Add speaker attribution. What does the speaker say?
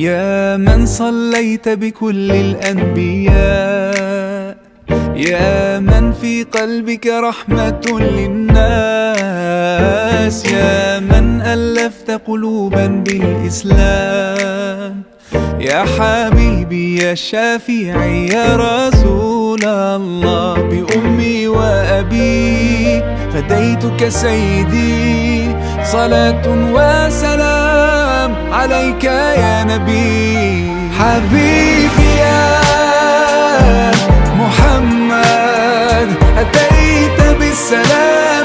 Speaker 1: يا من صليت بكل الأنبياء، يا من في قلبك رحمة للناس، يا من ألفت قلوبا بالإسلام، يا حبيبي يا شافعي يا رسول الله، بأمي وأبي فديتك سيدي، صلاة وسلام عليك يا نبي. حبيبي يا محمد أتيت بالسلام،